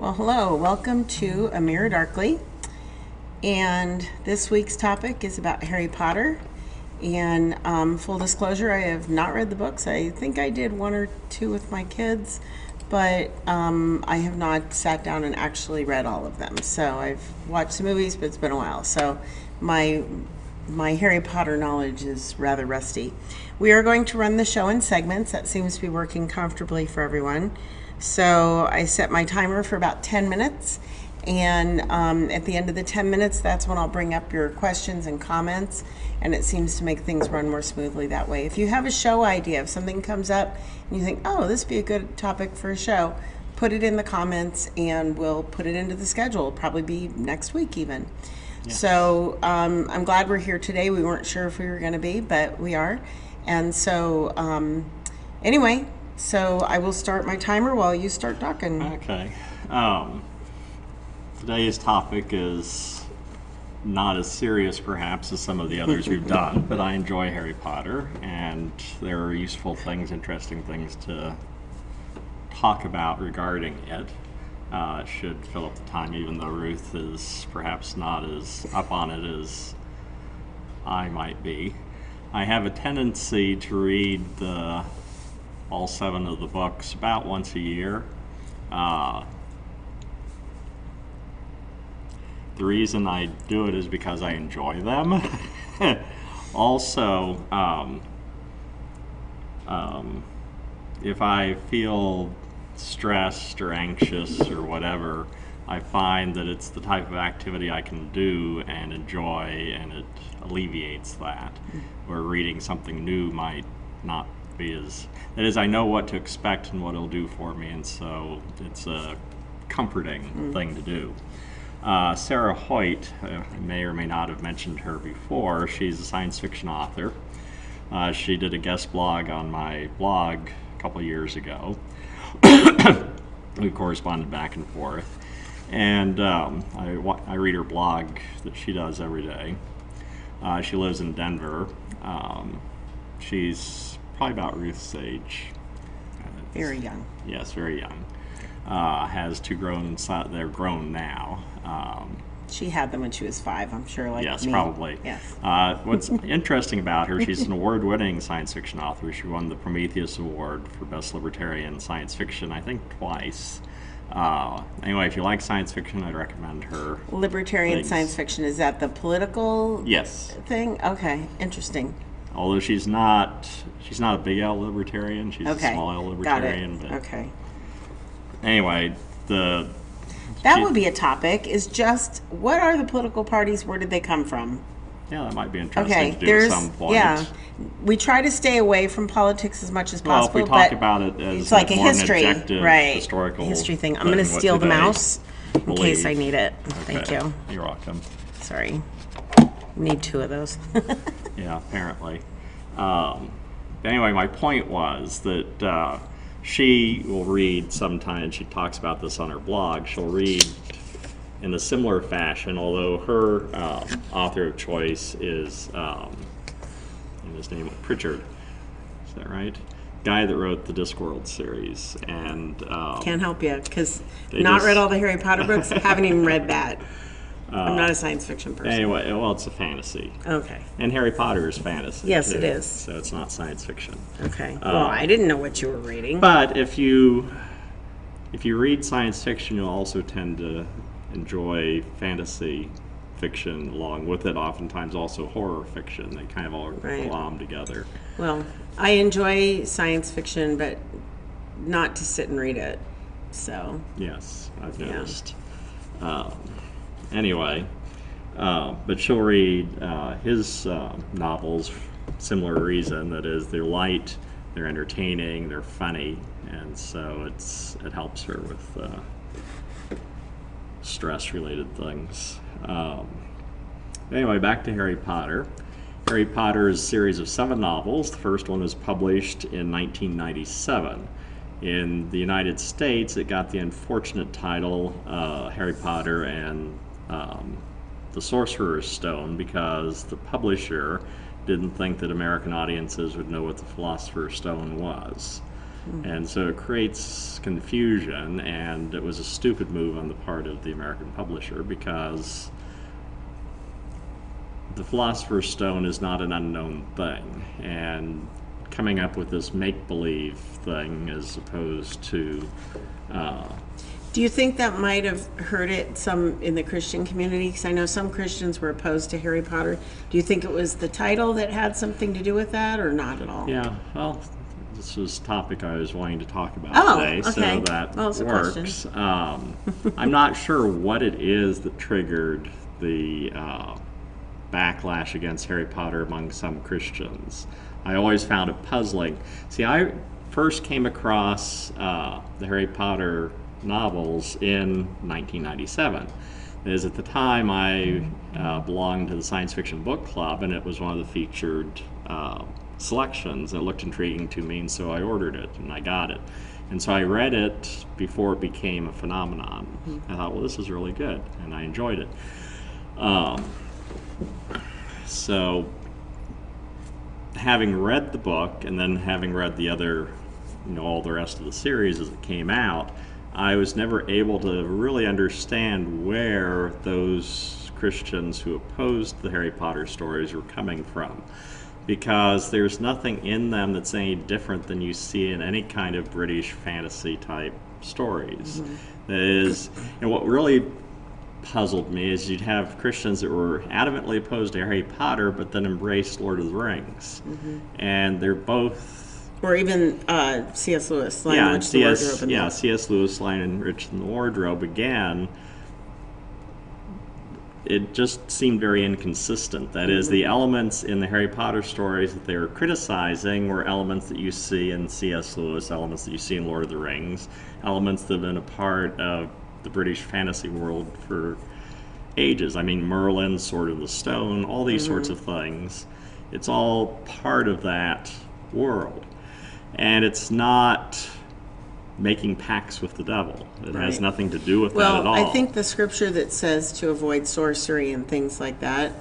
Well, hello. Welcome to A Mirror Darkly. And this week's topic is about Harry Potter. And full disclosure, I have not read the books. I think I did one or two with my kids, but I have not sat down and actually read all of them. So I've watched the movies, but it's been a while. So my Harry Potter knowledge is rather rusty. We are going to run the show in segments. That seems to be working comfortably for everyone. So I set my timer for about 10 minutes. And at the end of the 10 minutes, that's when I'll bring up your questions and comments. And it seems to make things run more smoothly that way. If you have a show idea, if something comes up and you think, oh, this would be a good topic for a show, put it in the comments and we'll put it into the schedule. It'll probably be next week even. Yes. So I'm glad we're here today. We weren't sure if we were going to be, but we are. And so anyway, so I will start my timer while you start talking. Okay. Today's topic is not as serious perhaps as some of the others we've done, but I enjoy Harry Potter and there are useful things, interesting things to talk about regarding it. Should fill up the time, even though Ruth is perhaps not as up on it as I might be. I have a tendency to read all 7 of the books about once a year. The reason I do it is because I enjoy them. Also, if I feel stressed or anxious or whatever, I find that it's the type of activity I can do and enjoy, and it alleviates that. Where reading something new might not be as... That is, I know what to expect and what it'll do for me, and so it's a comforting thing to do. Sarah Hoyt, I may or may not have mentioned her before. She's a science fiction author. She did a guest blog on my blog a couple years ago. We corresponded back and forth. And I read her blog that she does every day. She lives in Denver. She's probably about Ruth's age. Very young. Yes, very young. Has 2 grown, they're grown now. She had them when she was 5, I'm sure, like yes, me. Probably. Yes. What's interesting about her, she's an award-winning science fiction author. She won the Prometheus Award for Best Libertarian Science Fiction, I think twice. Anyway, if you like science fiction, I'd recommend her. Libertarian science fiction, is that the political yes. thing? Okay, interesting. Although she's not a big L libertarian, she's a small L libertarian. Got it. But okay. Anyway, that would be a topic, is just what are the political parties, where did they come from? Yeah, that might be interesting to do at some point. Yeah, we try to stay away from politics as much as possible. Well, if we talk about it as it's like a history, an objective, historical history thing. I'm going to steal the mouse in case I need it. Okay. Thank you. You're welcome. Sorry. Need 2 of those. Yeah, apparently. Anyway, my point was that she will read sometimes, she talks about this on her blog, she'll read in a similar fashion, although her author of choice is, and his name was Pritchard, is that right? Guy that wrote the Discworld series. And can't help you, because read all the Harry Potter books, haven't even read that. I'm not a science fiction person. Anyway, well, it's a fantasy. Okay. And Harry Potter is fantasy. Yes, too, it is. So it's not science fiction. Okay. Well, I didn't know what you were reading. But if you read science fiction, you'll also tend to enjoy fantasy fiction along with it. Oftentimes, also horror fiction. They kind of all glom together. Well, I enjoy science fiction, but not to sit and read it. So. Yes, I've noticed. Anyway, but she'll read his novels, similar reason, that is, they're light, they're entertaining, they're funny, and so it helps her with stress-related things. Anyway, back to Harry Potter. Harry Potter is a series of 7 novels. The first one was published in 1997. In the United States, it got the unfortunate title Harry Potter and the Sorcerer's Stone, because the publisher didn't think that American audiences would know what the Philosopher's Stone was. And so it creates confusion, and it was a stupid move on the part of the American publisher, because the Philosopher's Stone is not an unknown thing, and coming up with this make-believe thing as opposed to Do you think that might have hurt it some in the Christian community? Because I know some Christians were opposed to Harry Potter. Do you think it was the title that had something to do with that, or not at all? Yeah, well, this was a topic I was wanting to talk about today, okay. so that Well, it's a works. I'm not sure what it is that triggered the backlash against Harry Potter among some Christians. I always found it puzzling. See, I first came across the Harry Potter novels in 1997. Is at the time I belonged to the Science Fiction Book Club, and it was one of the featured selections. It looked intriguing to me, and so I ordered it, and I got it. And so I read it before it became a phenomenon. I thought, well, this is really good, and I enjoyed it. So having read the book, and then having read the other, all the rest of the series as it came out, I was never able to really understand where those Christians who opposed the Harry Potter stories were coming from, because there's nothing in them that's any different than you see in any kind of British fantasy type stories. That is, and what really puzzled me is you'd have Christians that were adamantly opposed to Harry Potter but then embraced Lord of the Rings. And they're both... Or even C.S. Lewis, Lion, the Witch, and the Wardrobe. Yeah, C.S. Lewis, Lion and Witch and the Wardrobe. Again, it just seemed very inconsistent. That is, the elements in the Harry Potter stories that they were criticizing were elements that you see in C.S. Lewis, elements that you see in Lord of the Rings, elements that have been a part of the British fantasy world for ages. I mean, Merlin, Sword of the Stone, all these sorts of things. It's all part of that world. And it's not making pacts with the devil. It has nothing to do with that at all. Well, I think the scripture that says to avoid sorcery and things like that,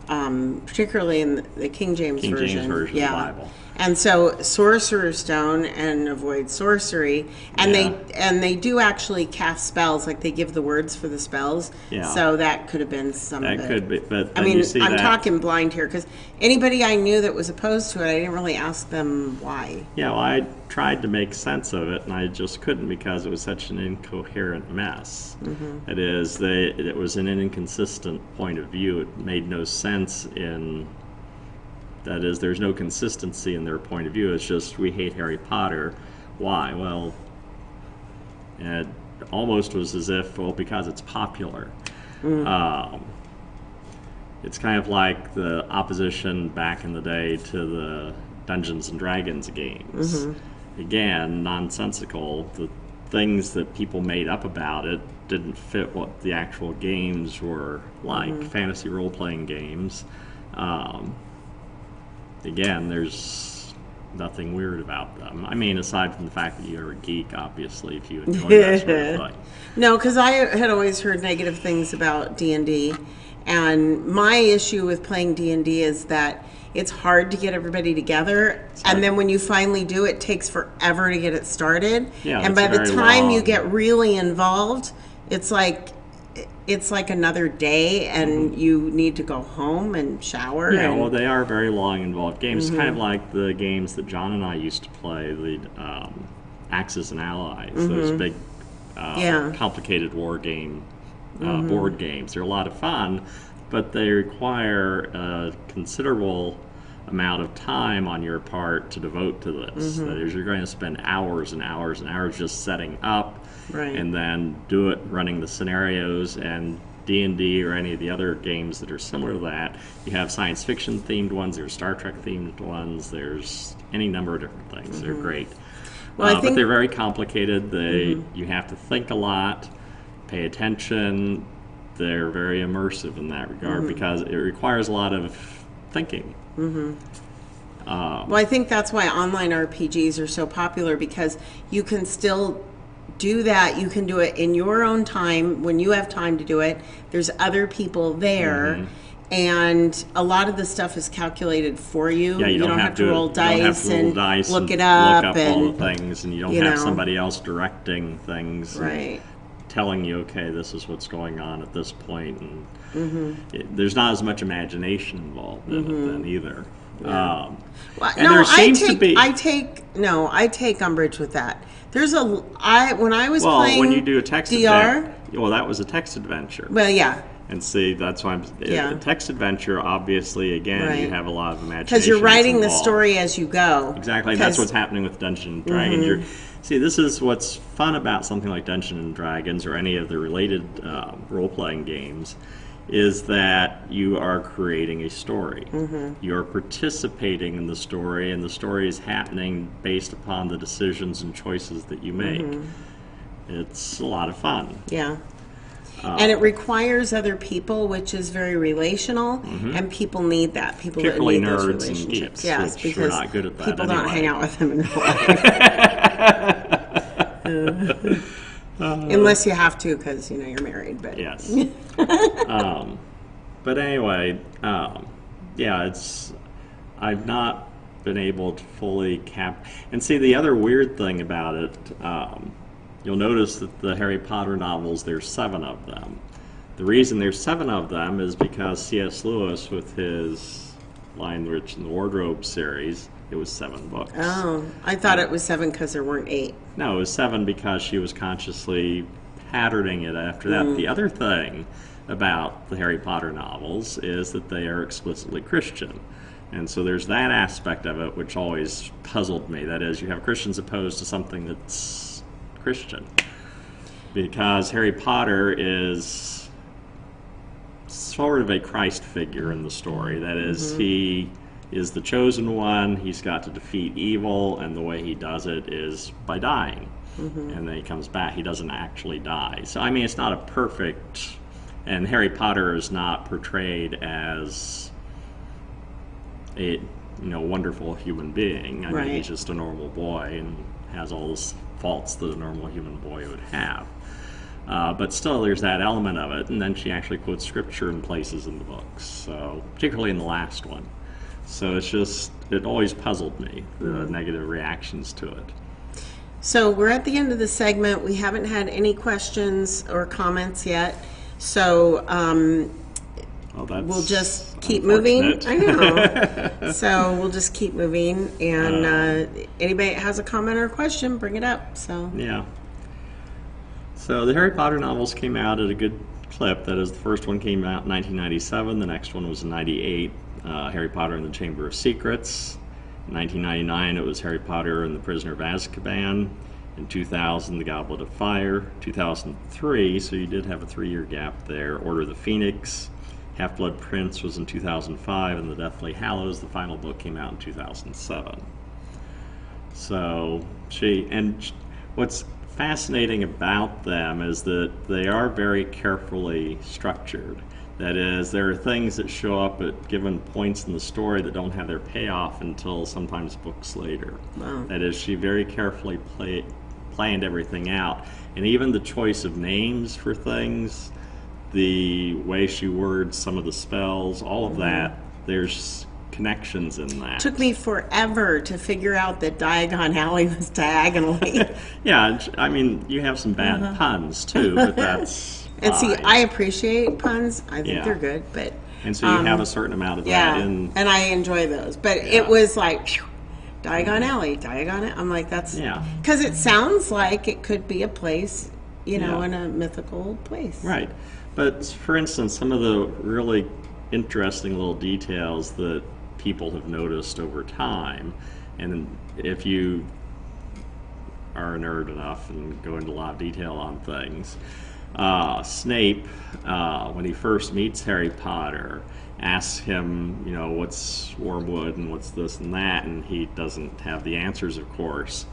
particularly in the King James Version. Of the Bible. And so Sorcerer's Stone and avoid sorcery, and they do actually cast spells, like they give the words for the spells. Yeah. So that could have been some of it. That could be, but I mean, you see I'm talking blind here, because anybody I knew that was opposed to it, I didn't really ask them why. Yeah, well, I tried to make sense of it, and I just couldn't, because it was such an incoherent mess. It is, it was an inconsistent point of view. It made no sense in... That is, there's no consistency in their point of view. It's just, we hate Harry Potter. Why? Well, it almost was as if, well, because it's popular. It's kind of like the opposition back in the day to the Dungeons and Dragons games. Again, nonsensical. The things that people made up about it didn't fit what the actual games were like, fantasy role-playing games. Again, there's nothing weird about them. I mean, aside from the fact that you're a geek, obviously, if you enjoy that sort of thing. No, because I had always heard negative things about D&D, and my issue with playing D&D is that it's hard to get everybody together, and then when you finally do, it takes forever to get it started. Yeah, and by the very time long. you get really involved, it's like another day, and you need to go home and shower. Yeah, well, they are very long, involved games. Kind of like the games that John and I used to play, the Axis and Allies, those big, complicated war game board games. They're a lot of fun, but they require a considerable amount of time on your part to devote to this. That is, you're going to spend hours and hours and hours just setting up, and then do it running the scenarios. And D&D or any of the other games that are similar to that, you have science fiction themed ones, there's Star Trek themed ones, there's any number of different things. They're great. Well, but they're very complicated. You have to think a lot, pay attention. They're very immersive in that regard, because it requires a lot of thinking. Well, I think that's why online RPGs are so popular, because you can still do that. You can do it in your own time when you have time to do it. There's other people there, and a lot of the stuff is calculated for you. Yeah, you don't have to roll dice and look it look up all and the things, and you don't you have know. somebody else directing things, and Right. telling you, okay, this is what's going on at this point, and there's not as much imagination involved in it then either. Well, And no, there seems to be. I take umbrage with that. There's when I was Well, playing when you do a text DR. adventure, well, that was a text adventure. Well, yeah, And see, that's why Yeah. a text adventure, obviously, again, you Right. have a lot of imagination. because you're writing the involved. story as you go. Exactly. That's what's happening with Dungeons and Dragons. See, this is what's fun about something like Dungeons and Dragons or any of the related role-playing games, is that you are creating a story. You're participating in the story, and the story is happening based upon the decisions and choices that you make. It's a lot of fun. Yeah. And it requires other people, which is very relational, and people need that. People that Particularly need those nerds and relationships. geeks, Yes, which are because not good at that people don't anyway. hang out with them in real life. Unless you have to, because you're married. But Yes. But anyway, yeah, I've not been able to fully and see, the other weird thing about it, you'll notice that the Harry Potter novels, there's 7 of them. The reason there's 7 of them is because C.S. Lewis, with his Lion, the Witch, and the Wardrobe series, it was 7 books. oh, I thought it was 7 because there weren't 8. No, it was 7 because she was consciously patterning it after that. The other thing about the Harry Potter novels is that they are explicitly Christian. And so there's that aspect of it which always puzzled me. That is, you have Christians opposed to something that's Christian. Because Harry Potter is sort of a Christ figure in the story. That is, he is the chosen one, he's got to defeat evil, and the way he does it is by dying. And then he comes back. He doesn't actually die. So, I mean, it's not a perfect... And Harry Potter is not portrayed as a wonderful human being. I mean, he's just a normal boy and has all the faults that a normal human boy would have. But still, there's that element of it. And then she actually quotes scripture in places in the books, so particularly in the last one. So it always puzzled me, the negative reactions to it. So we're at the end of the segment. We haven't had any questions or comments yet. So we'll just keep moving. I know. So we'll just keep moving. And anybody that has a comment or a question, bring it up. So yeah. So the Harry Potter novels came out at a good clip. That is, the first one came out in 1997. The next one was in 98. Harry Potter and the Chamber of Secrets. In 1999, it was Harry Potter and the Prisoner of Azkaban. In 2000, The Goblet of Fire. 2003, so you did have a 3-year gap there, Order of the Phoenix. Half-Blood Prince was in 2005, and The Deathly Hallows, the final book, came out in 2007. So what's fascinating about them is that they are very carefully structured. That is, there are things that show up at given points in the story that don't have their payoff until sometimes books later. Wow. That is, she very carefully planned everything out. And even the choice of names for things, the way she words some of the spells, all of that, there's connections in that. took me forever to figure out that Diagon Alley was diagonally. Yeah, I mean, you have some bad puns too, but that's And see, fine. I appreciate puns. I think Yeah. they're good, but And so you have a certain amount of that in. and I enjoy those. But Yeah. it was like phew, Diagon Alley, Diagon Alley. I'm like, that's Yeah. because it sounds like it could be a place, Yeah. in a mythical place. Right. But for instance, some of the really interesting little details that people have noticed over time, and if you are a nerd enough and go into a lot of detail on things, Snape, when he first meets Harry Potter, asks him, what's wormwood and what's this and that, and he doesn't have the answers, of course.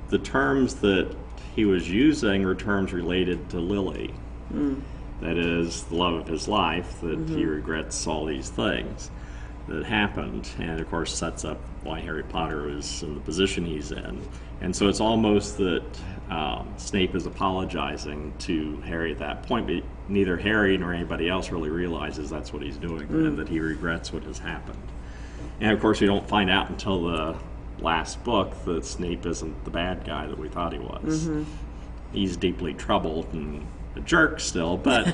The terms that he was using were terms related to Lily. That is, the love of his life, that he regrets all these things that happened, and of course sets up why Harry Potter is in the position he's in. And so it's almost that Snape is apologizing to Harry at that point, neither Harry nor anybody else really realizes that's what he's doing, and that he regrets what has happened. And of course, we don't find out until the last book that Snape isn't the bad guy that we thought he was. He's deeply troubled and a jerk still, but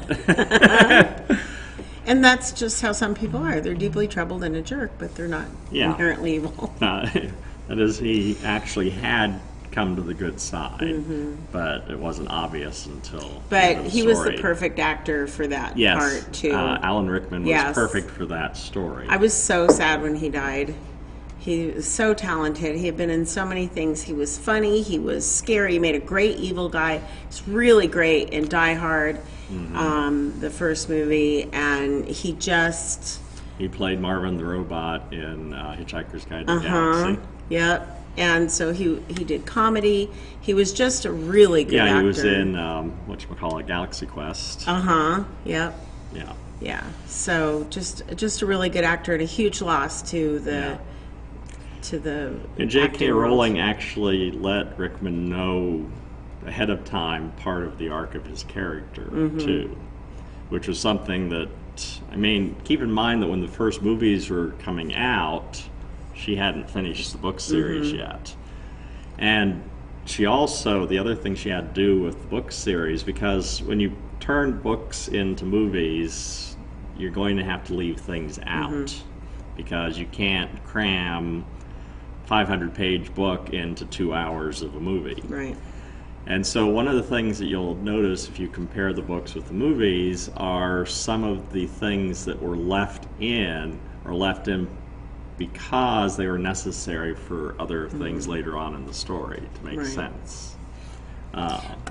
And that's just how some people are. They're deeply troubled and a jerk, but they're not inherently evil. that is, he actually had come to the good side, but it wasn't obvious until But the he was story. the perfect actor for that Yes, part, too. Alan Rickman was Yes. perfect for that story. I was so sad when he died. He was so talented. He had been in so many things. He was funny. He was scary. He made a great evil guy. He's really great in Die Hard, the first movie. And he played Marvin the Robot in Hitchhiker's Guide to the Galaxy. Yep. And so he did comedy. He was just a really good actor. Yeah, he was in, whatchamacallit, Galaxy Quest. Yep. Yeah. Yeah. So just a really good actor and a huge loss to the And J.K. acting world. Rowling actually let Rickman know ahead of time part of the arc of his character, too, which was something that, I mean, keep in mind that when the first movies were coming out, she hadn't finished the book series yet. And she also, the other thing she had to do with the book series, because when you turn books into movies, you're going to have to leave things out, because you can't cram 500-page book into 2 hours of a movie. Right. And so one of the things that you'll notice if you compare the books with the movies are some of the things that were left in because they were necessary for other things later on in the story to make sense.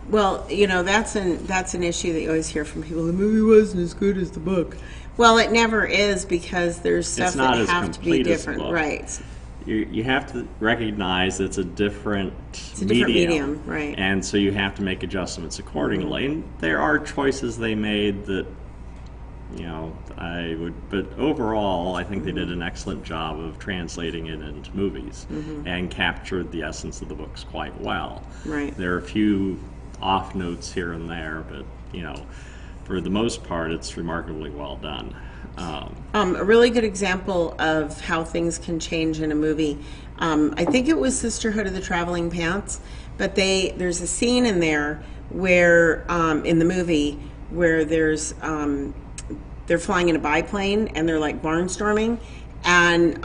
Well, that's an issue that you always hear from people. The movie wasn't as good as the book. Well, it never is, because there's stuff not that as have to be complete as the different, book. right? You have to recognize it's a different medium, right? And so you have to make adjustments accordingly. And there are choices they made that, but overall, I think they did an excellent job of translating it into movies and captured the essence of the books quite well. Right. There are a few off notes here and there, but, for the most part, it's remarkably well done. A really good example of how things can change in a movie. I think it was Sisterhood of the Traveling Pants, but there's a scene in there where in the movie where they're flying in a biplane and they're like barnstorming, and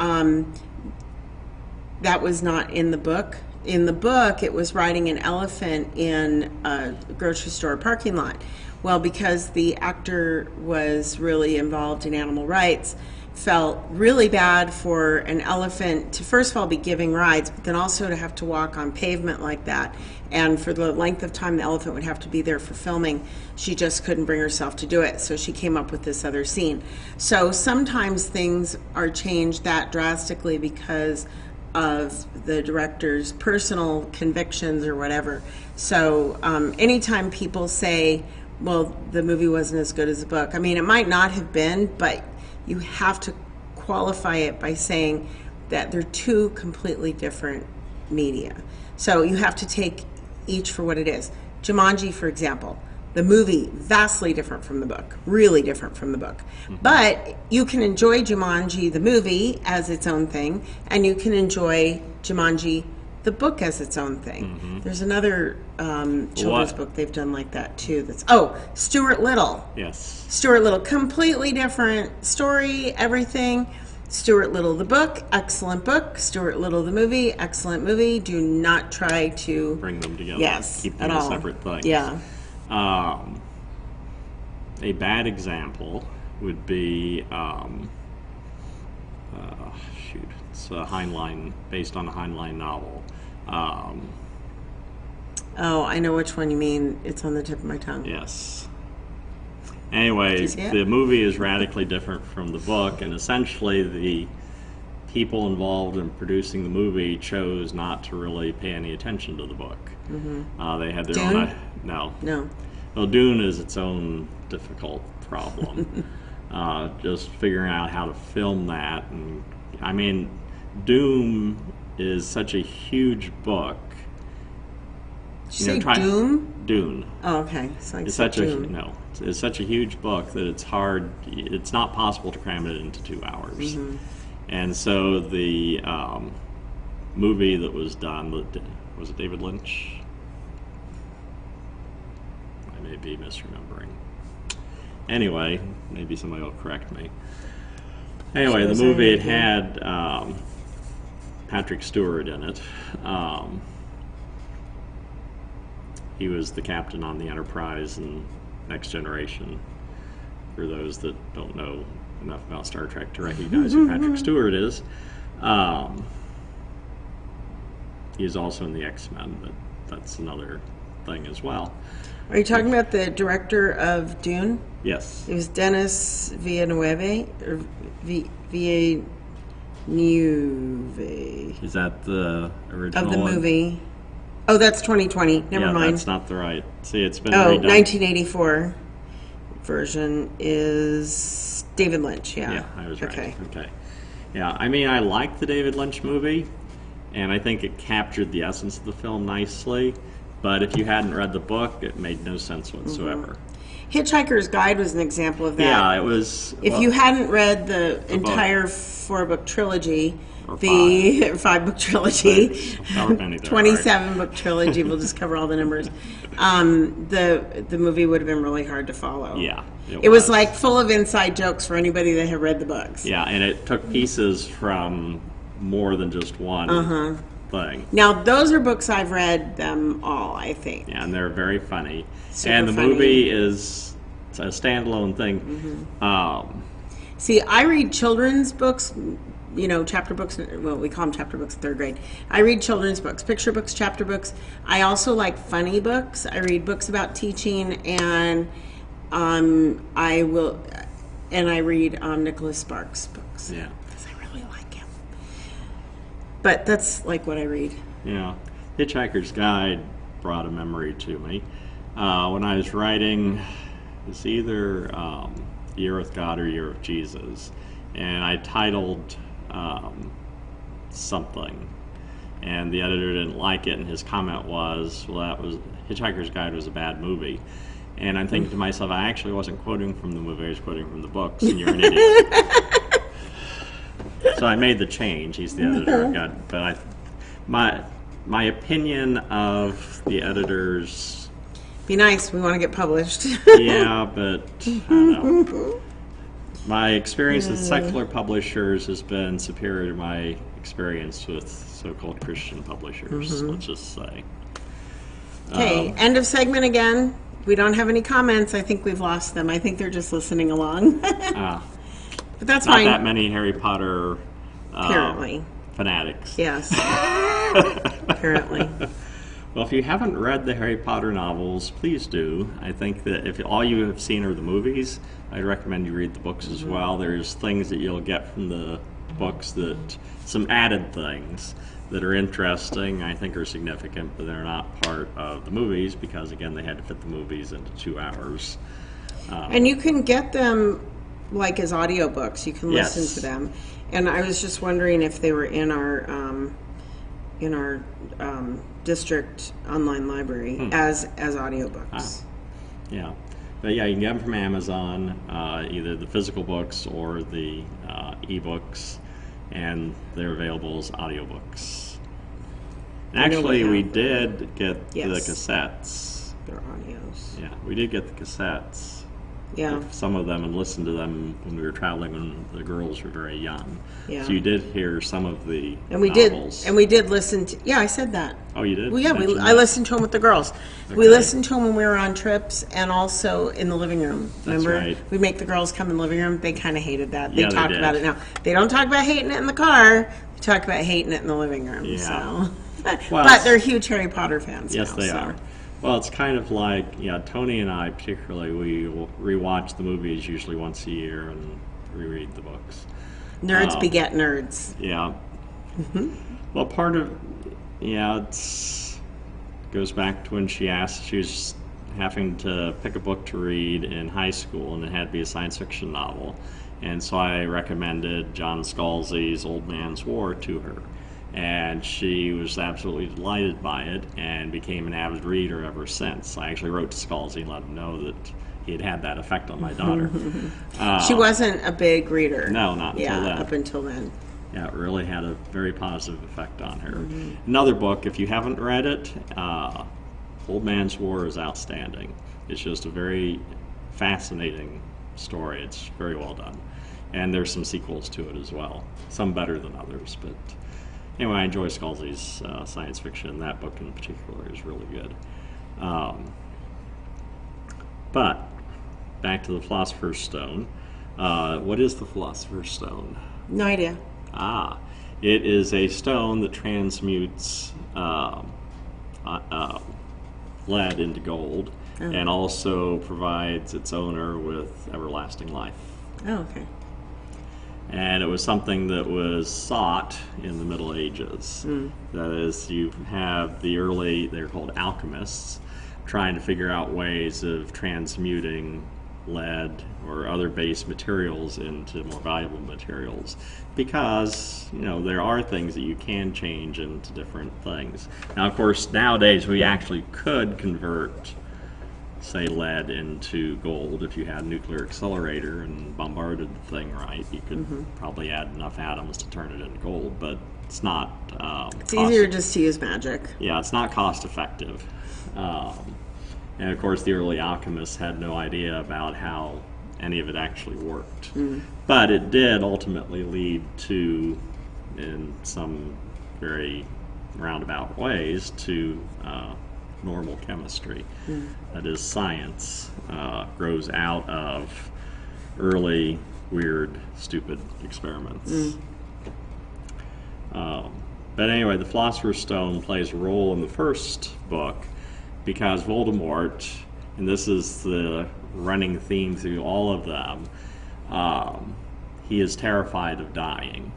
that was not in the book. In the book, it was riding an elephant in a grocery store parking lot. Well, because the actor was really involved in animal rights, felt really bad for an elephant to first of all be giving rides, but then also to have to walk on pavement like that. And for the length of time the elephant would have to be there for filming, she just couldn't bring herself to do it. So she came up with this other scene. So sometimes things are changed that drastically because of the director's personal convictions or whatever. So anytime people say, well, the movie wasn't as good as the book, I mean, it might not have been, but you have to qualify it by saying that they're two completely different media. So you have to take each for what it is. Jumanji, for example, the movie, vastly different from the book, really different from the book. But you can enjoy Jumanji, the movie, as its own thing, and you can enjoy Jumanji, the book, as its own thing. There's another children's book they've done like that too. Stuart Little. Yes. Stuart Little, completely different story, everything. Stuart Little, the book, excellent book. Stuart Little, the movie, excellent movie. Do not try to Bring them together. Yes, Keep them at as all. separate things. Yeah. A bad example would be, it's a Heinlein, based on a Heinlein novel. Oh, I know which one you mean. It's on the tip of my tongue. Yes. Anyway, Did you see it? the movie is radically different from the book, and essentially the people involved in producing the movie chose not to really pay any attention to the book. They had their Dune? own... No. No. Well, Dune is its own difficult problem. Just figuring out how to film that. And I mean, Dune is such a huge book. Did you say Doom? Dune. Oh, okay. So It's such it's such a huge book that it's hard. It's not possible to cram it into 2 hours. And so the movie that was done, was it David Lynch? I may be misremembering. Anyway, maybe somebody will correct me. Anyway, the movie, it had Patrick Stewart in it. He was the captain on the Enterprise in Next Generation. For those that don't know enough about Star Trek to recognize who Patrick Stewart is. He is also in the X-Men, but that's another thing as well. Are you talking about the director of Dune? Yes. It was Denis Villeneuve, or Villeneuve. Is that the original Of the one? movie. Oh, that's 2020. Never mind. That's not the right. See, it's been Oh, redone. 1984 version is David Lynch, yeah. Yeah, I was right. Okay. Yeah, I mean, I like the David Lynch movie, and I think it captured the essence of the film nicely, but if you hadn't read the book, it made no sense whatsoever. Hitchhiker's Guide was an example of that. Yeah, it was... If you hadn't read the entire 4-book trilogy, Or the 5-book trilogy, however many there are. 27-book trilogy, we'll just cover all the numbers, the movie would have been really hard to follow. Yeah, It was like full of inside jokes for anybody that had read the books. Yeah, and it took pieces from more than just one thing. Now, those are books I've read them all, I think. Yeah, and they're very funny. Super and the funny. movie is a standalone thing. See, I read children's books, chapter books. Well, we call them chapter books in 3rd grade. I read children's books, picture books, chapter books. I also like funny books. I read books about teaching, and I read Nicholas Sparks books. Yeah. Because I really like him. But that's like what I read. Yeah. Hitchhiker's Guide brought a memory to me. When I was writing, it's either Year with God or Year of Jesus, and I titled something, and the editor didn't like it, and his comment was, well, Hitchhiker's Guide was a bad movie. And I'm thinking to myself, I actually wasn't quoting from the movie, I was quoting from the books, and you're an idiot. So I made the change. He's the editor of God, but my opinion of the editors. Be nice. We want to get published. Yeah, but I don't know. My experience with secular publishers has been superior to my experience with so-called Christian publishers. Let's just say. Okay, end of segment again. We don't have any comments. I think we've lost them. I think they're just listening along. But that's Not fine. that many Harry Potter Apparently. fanatics. Yes. Apparently. Well, if you haven't read the Harry Potter novels, please do. I think that if all you have seen are the movies, I'd recommend you read the books as well. There's things that you'll get from the books, some added things that are interesting, I think are significant, but they're not part of the movies because, again, they had to fit the movies into 2 hours. And you can get them like as audiobooks. You can listen Yes. to them. And I was just wondering if they were in our district online library as audiobooks. Yeah. But yeah, you can get them from Amazon, either the physical books or the e-books, and they're available as audiobooks. And actually, we did get the cassettes. They're audios. Yeah, we did get the cassettes. Yeah. Some of them, and listened to them when we were traveling when the girls were very young. Yeah. So you did hear some of the And we novels. did listen to. Yeah, I said that. Oh, you did? Well, yeah, Mention I that? listened to them with the girls. We Okay. listened to them when we were on trips, and also in the living room. That's Remember, right. we make the girls come in the living room. They kind of hated that. They Yeah, they talked did. about it now. They don't talk about hating it in the car. They talk about hating it in the living room. Yeah. So, Well, but they're huge Harry Potter fans. Yes, now, they so. are. Well, it's kind of like, Tony and I particularly, we will rewatch the movies usually once a year and reread the books. Nerds beget nerds. Yeah. Well, part of, it's goes back to when she was having to pick a book to read in high school, and it had to be a science fiction novel. And so I recommended John Scalzi's Old Man's War to her. And she was absolutely delighted by it and became an avid reader ever since. I actually wrote to Scalzi and let him know that he had had that effect on my daughter. She wasn't a big reader. No, not until then. Up until then. Yeah, it really had a very positive effect on her. Another book, if you haven't read it, Old Man's War is outstanding. It's just a very fascinating story. It's very well done. And there's some sequels to it as well. Some better than others, but anyway, I enjoy Scalzi's science fiction. That book in particular is really good. But back to the Philosopher's Stone. What is the Philosopher's Stone? No idea. It is a stone that transmutes lead into gold, and also provides its owner with everlasting life. Oh, okay. And it was something that was sought in the Middle Ages. That is, you have the early, they're called alchemists, trying to figure out ways of transmuting lead or other base materials into more valuable materials, because there are things that you can change into different things. Now, of course, nowadays we actually could convert, say, lead into gold. If you had a nuclear accelerator and bombarded the thing right, you could probably add enough atoms to turn it into gold, but it's not it's easier just to use magic. Yeah, it's not cost effective. And of course, the early alchemists had no idea about how any of it actually worked. But it did ultimately lead to, in some very roundabout ways, to normal chemistry. That is, science grows out of early, weird, stupid experiments. But anyway, the Philosopher's Stone plays a role in the first book, because Voldemort, and this is the running theme through all of them, he is terrified of dying.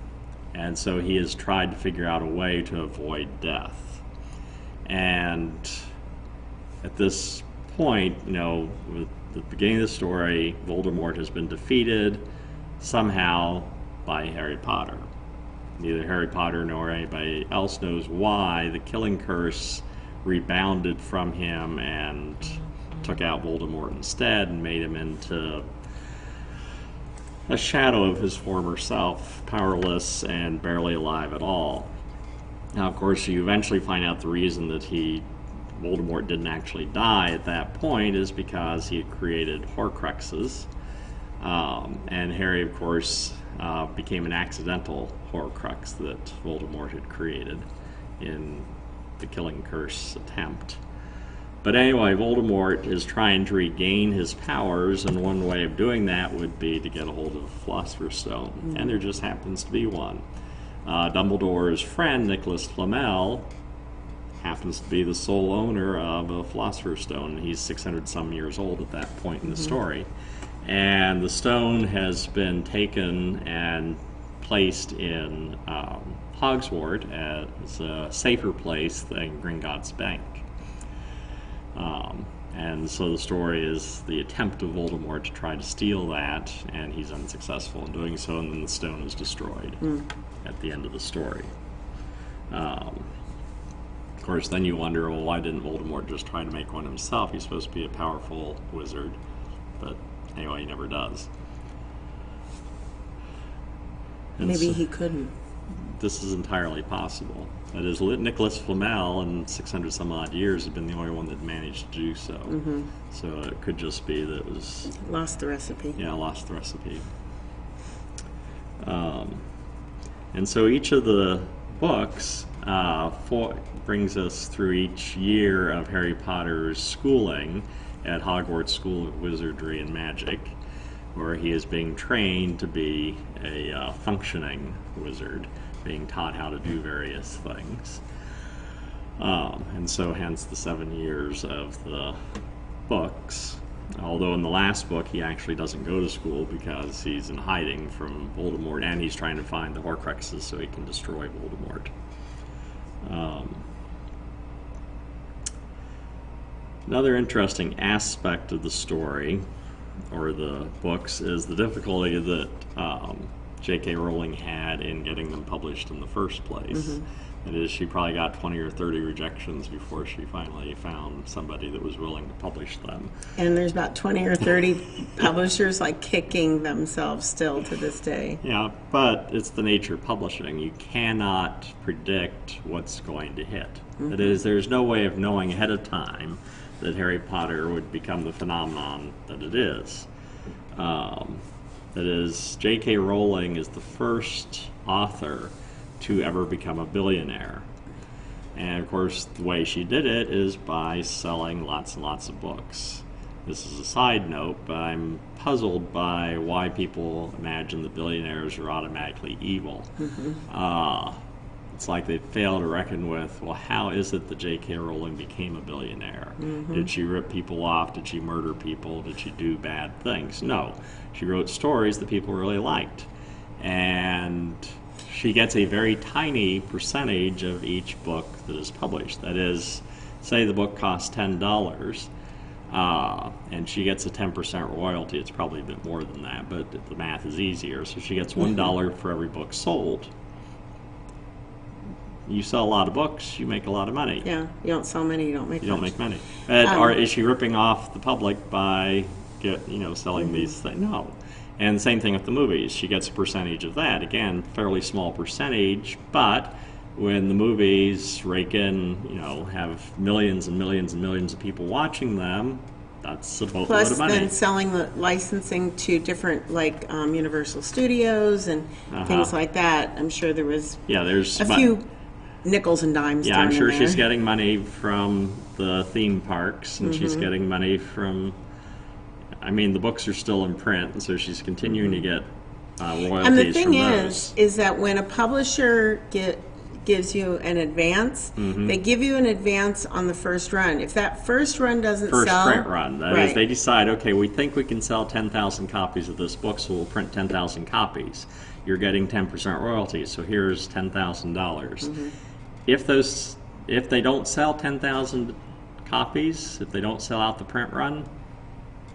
And so he has tried to figure out a way to avoid death. And at this point, with the beginning of the story, Voldemort has been defeated somehow by Harry Potter. Neither Harry Potter nor anybody else knows why the killing curse rebounded from him and took out Voldemort instead and made him into a shadow of his former self, powerless and barely alive at all. Now, of course, you eventually find out the reason that Voldemort didn't actually die at that point is because he had created Horcruxes, and Harry, of course, became an accidental Horcrux that Voldemort had created in the killing curse attempt. But anyway, Voldemort is trying to regain his powers, and one way of doing that would be to get a hold of the Philosopher's Stone, and there just happens to be one. Dumbledore's friend, Nicholas Flamel, happens to be the sole owner of a Philosopher's Stone. He's 600-some years old at that point in the story. And the stone has been taken and placed in Hogswort as a safer place than Gringotts Bank. And so the story is the attempt of Voldemort to try to steal that, and he's unsuccessful in doing so, and then the stone is destroyed at the end of the story. Of course, then you wonder, well, why didn't Voldemort just try to make one himself? He's supposed to be a powerful wizard, but anyway, he never does. And Maybe he couldn't. This is entirely possible. That is, Nicholas Flamel in 600 some odd years has been the only one that managed to do so. So it could just be that it was... Lost the recipe. Yeah, lost the recipe. And so each of the books brings us through each year of Harry Potter's schooling at Hogwarts School of Wizardry and Magic, where he is being trained to be a functioning wizard, being taught how to do various things. And so hence the 7 years of the books. Although in the last book he actually doesn't go to school because he's in hiding from Voldemort, and he's trying to find the Horcruxes so he can destroy Voldemort. Another interesting aspect of the story, or the books, is the difficulty that J.K. Rowling had in getting them published in the first place. That is, she probably got 20 or 30 rejections before she finally found somebody that was willing to publish them. And there's about 20 or 30 publishers like kicking themselves still to this day. Yeah, but it's the nature of publishing. You cannot predict what's going to hit. That is, there's no way of knowing ahead of time that Harry Potter would become the phenomenon that it is. That is, J.K. Rowling is the first author to ever become a billionaire. And of course, the way she did it is by selling lots and lots of books. This is a side note, but I'm puzzled by why people imagine that billionaires are automatically evil. It's like they fail to reckon with, well, how is it that J.K. Rowling became a billionaire? Did she rip people off? Did she murder people? Did she do bad things? No. She wrote stories that people really liked. And she gets a very tiny percentage of each book that is published. That is, say the book costs $10, and she gets a 10% royalty. It's probably a bit more than that, but the math is easier. So she gets $1 for every book sold. You sell a lot of books, you make a lot of money. Yeah, you don't sell many, you don't make You don't make money. Or is she ripping off the public by selling these things? No. And the same thing with the movies. She gets a percentage of that. Again, fairly small percentage, but when the movies rake in, have millions and millions and millions of people watching them, that's a boatload of money. Plus then selling the licensing to different, like Universal Studios and things like that. I'm sure there was there's a few nickels and dimes. Yeah, I'm sure there. she's getting money from the theme parks, and she's getting money from, the books are still in print, and so she's continuing to get royalties And the thing from those. is that when a publisher gives you an advance, they give you an advance on the first run. If that first run doesn't sell... First print run. That is, they decide, okay, we think we can sell 10,000 copies of this book, so we'll print 10,000 copies. You're getting 10% royalties, so here's $10,000. If they don't sell 10,000 copies, if they don't sell out the print run,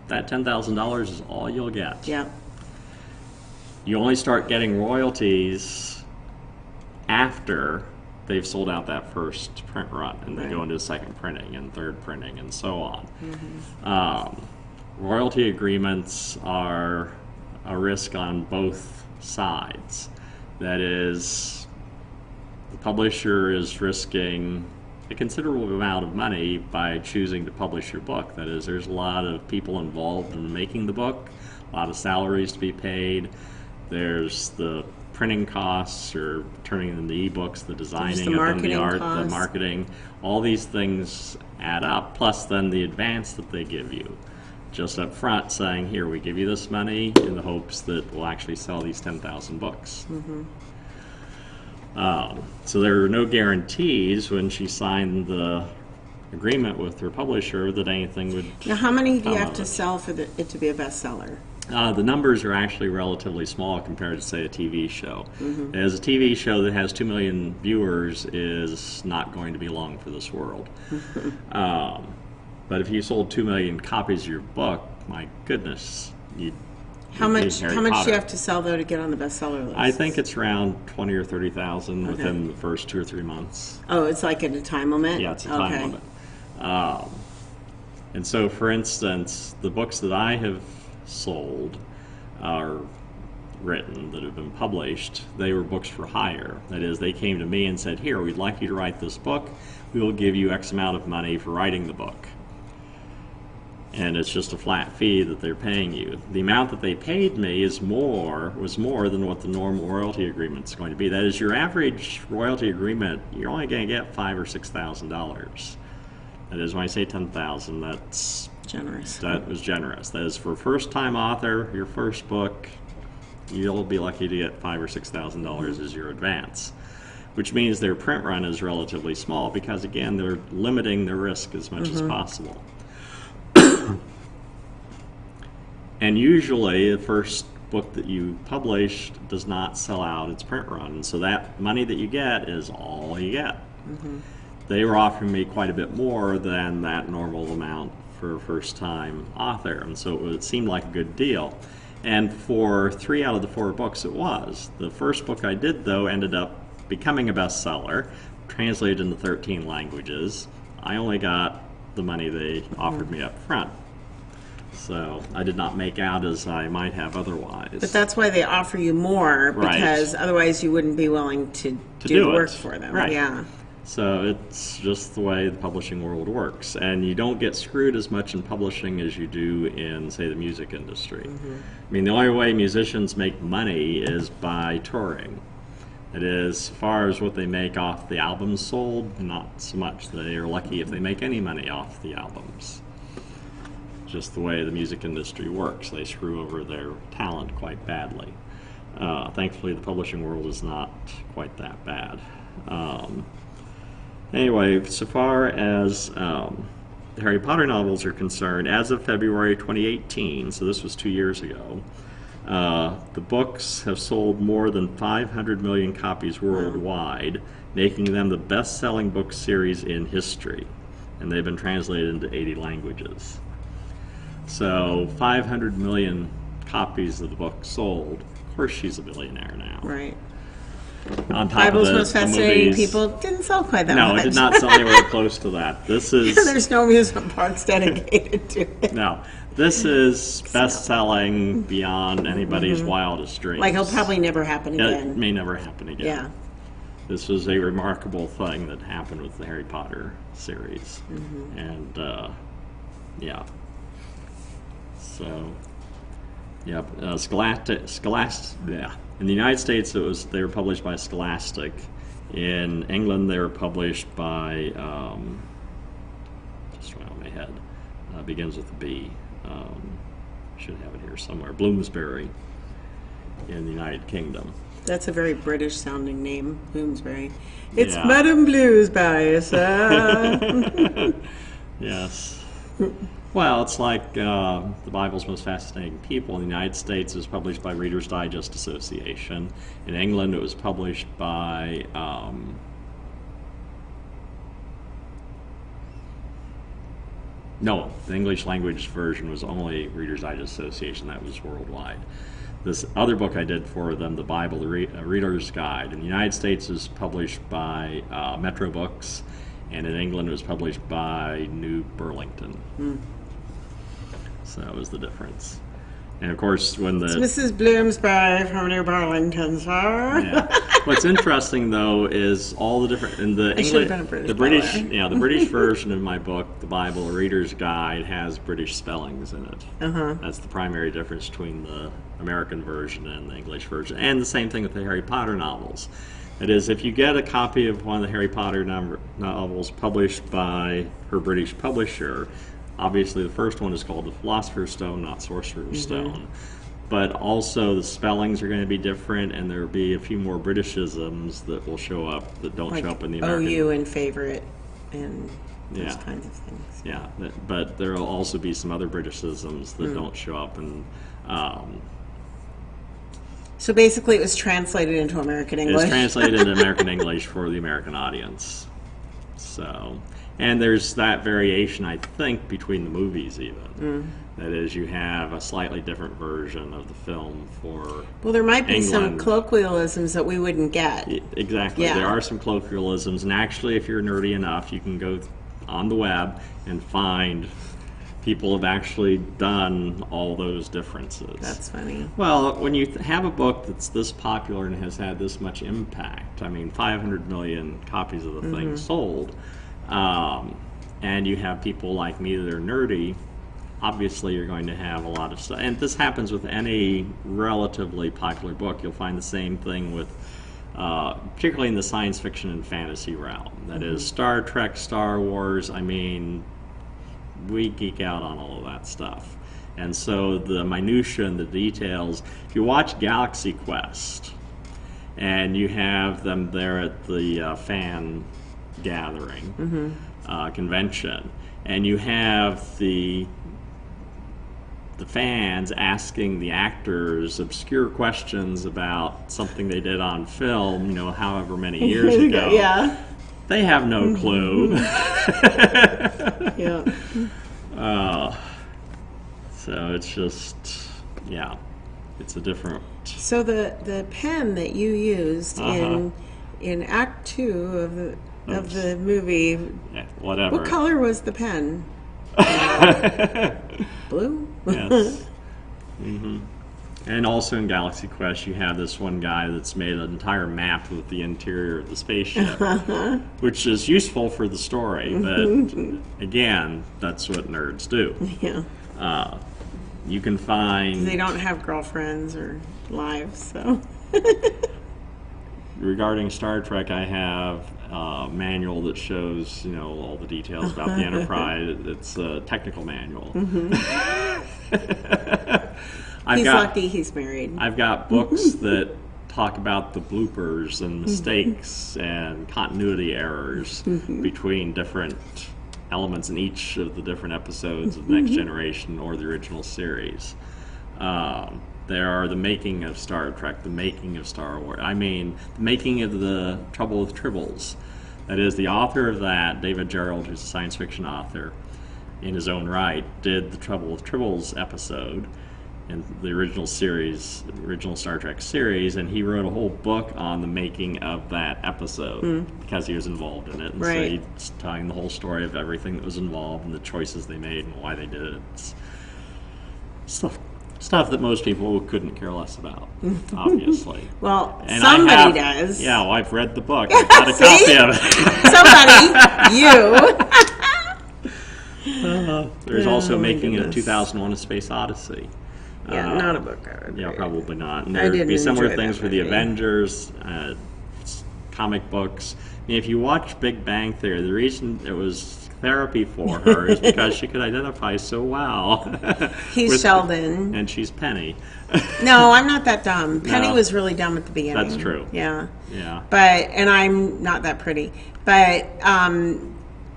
that $10,000 is all you'll get. Yeah. You only start getting royalties after they've sold out that first print run, and they go into second printing and third printing and so on. Royalty agreements are a risk on both sides. That is, the publisher is risking a considerable amount of money by choosing to publish your book. That is, there's a lot of people involved in making the book, a lot of salaries to be paid. There's the printing costs or turning them into ebooks, the designing of them, the art, the marketing. All these things add up, plus then the advance that they give you. Just up front saying, here, we give you this money in the hopes that we'll actually sell these 10,000 books. So there were no guarantees when she signed the agreement with her publisher that anything would... Now, how many do you have to sell for it to be a bestseller? The numbers are actually relatively small compared to, say, a TV show. As a TV show that has 2 million viewers is not going to be long for this world. But if you sold 2 million copies of your book, my goodness, How much do you have to sell, though, to get on the bestseller list? I think it's around 20 or 30,000 within the first 2 or 3 months. Oh, it's like at a time limit? Yeah, it's a time limit. And so, for instance, the books that I have sold are written, that have been published, they were books for hire. That is, they came to me and said, here, we'd like you to write this book. We will give you X amount of money for writing the book. And it's just a flat fee that they're paying you. The amount that they paid me was more than what the normal royalty agreement is going to be. That is, your average royalty agreement, you're only going to get $5,000 or $6,000. That is, when I say 10,000, that's generous. That was generous. That is, for a first-time author, your first book, you'll be lucky to get $5,000 or $6,000 as your advance, which means their print run is relatively small because, again, they're limiting their risk as much as possible. And usually the first book that you publish does not sell out its print run, so that money that you get is all you get. They were offering me quite a bit more than that normal amount for a first-time author, and so it seemed like a good deal. And for 3 out of the 4 books it was. The first book I did, though, ended up becoming a bestseller, translated into 13 languages. I only got the money they offered me up front. So I did not make out as I might have otherwise. But that's why they offer you more, because otherwise you wouldn't be willing to do the work for them. Right. Yeah. So it's just the way the publishing world works. And you don't get screwed as much in publishing as you do in, say, the music industry. I mean, the only way musicians make money is by touring. It is, as far as what they make off the albums sold, not so much. They are lucky if they make any money off the albums. Just the way the music industry works. They screw over their talent quite badly. Thankfully, the publishing world is not quite that bad. Anyway, so far as the Harry Potter novels are concerned, as of February 2018, so this was 2 years ago, the books have sold more than 500 million copies worldwide, making them the best-selling book series in history. And they've been translated into 80 languages. So 500 million copies of the book sold. Of course she's a billionaire now. Right. On top Bible's of the, Most Fascinating movies, People didn't sell quite that no, much. it did not sell anywhere close to that. This is There's no amusement parks dedicated to it. no. This is best-selling beyond anybody's wildest dreams. Like it'll probably never happen again. It may never happen again. Yeah. This was a remarkable thing that happened with the Harry Potter series, and yeah. So, yeah, yeah. In the United States, they were published by Scholastic. In England, they were published by just right on my head. Begins with a B. Should have it here somewhere. Bloomsbury. In the United Kingdom. That's a very British sounding name, Bloomsbury. It's Yeah. Madame Bloomsbury, sir. Yes. Well, it's like the Bible's Most Fascinating People. In the United States, it was published by Reader's Digest Association. In England, it was published by no, the English language version was only Reader's Digest Association. That was worldwide. This other book I did for them, the Bible, the Reader's Guide, in the United States, was published by Metro Books, and in England, it was published by New Burlington. So that was the difference. And of course, when the Mrs. Bloomsbury from New Burlington, sir. yeah. What's interesting though is all the different in the should have been a British the British ballet. yeah the British version of my book, the Bible, A Reader's Guide, has British spellings in it. That's the primary difference between the American version and the English version, and the same thing with the Harry Potter novels. That is, if you get a copy of one of the Harry Potter novels published by her British publisher, obviously the first one is called The Philosopher's Stone, not Sorcerer's Stone. But also the spellings are going to be different, and there will be a few more Britishisms that will show up that don't show up in the American. OU and favorite and those Yeah. kinds of things. Yeah, but there will also be some other Britishisms that don't show up in. So basically it was translated into American English. It's translated into American English for the American audience. So, and there's that variation, I think, between the movies even. That is, you have a slightly different version of the film for Well, there might be some England. colloquialisms that we wouldn't get. Exactly. Yeah. There are some colloquialisms, and actually, if you're nerdy enough, you can go on the web and find people have actually done all those differences. That's funny. Well, when you have a book that's this popular and has had this much impact, I mean, 500 million copies of the thing sold, and you have people like me that are nerdy, obviously you're going to have a lot of stuff. And this happens with any relatively popular book. You'll find the same thing with, particularly in the science fiction and fantasy realm. That is, Star Trek, Star Wars, I mean, we geek out on all of that stuff. And so the minutia and the details, if you watch Galaxy Quest, and you have them there at the fan gathering, convention, and you have the fans asking the actors obscure questions about something they did on film, you know, however many years ago. Yeah. They have no clue. Yeah. So it's just, yeah. It's a different. So the pen that you used in Act 2 of the movie, Yeah, whatever. what color was the pen? Blue? Yes. And also in Galaxy Quest, you have this one guy that's made an entire map with the interior of the spaceship, which is useful for the story, but again, that's what nerds do. Yeah. You can find... They don't have girlfriends or lives, so... Regarding Star Trek, I have a manual that shows, all the details about the Enterprise. It's a technical manual. He's lucky he's married. I've got books that talk about the bloopers and mistakes and continuity errors between different elements in each of the different episodes of Next Generation or the original series. There are the making of Star Trek, the making of Star Wars. I mean, the making of the Trouble with Tribbles. That is, the author of that, David Gerrold, who's a science fiction author in his own right, did the Trouble with Tribbles episode in the original series, original Star Trek series, and he wrote a whole book on the making of that episode because he was involved in it. And so he's telling the whole story of everything that was involved and the choices they made and why they did it. It's stuff that most people couldn't care less about, obviously. Well, and somebody does. Yeah, well, I've read the book. I've got a copy of it. Somebody, you. There's also making of 2001: A Space Odyssey. Yeah, not a book I would read. Probably not. And I there'd be didn't similar enjoy things that for the movie. Avengers, comic books. I mean, if you watch Big Bang Theory, the reason it was therapy for her is because she could identify so well. He's Sheldon. And she's Penny. No, I'm not that dumb. Penny No. was really dumb at the beginning. That's true. Yeah. Yeah. And I'm not that pretty. But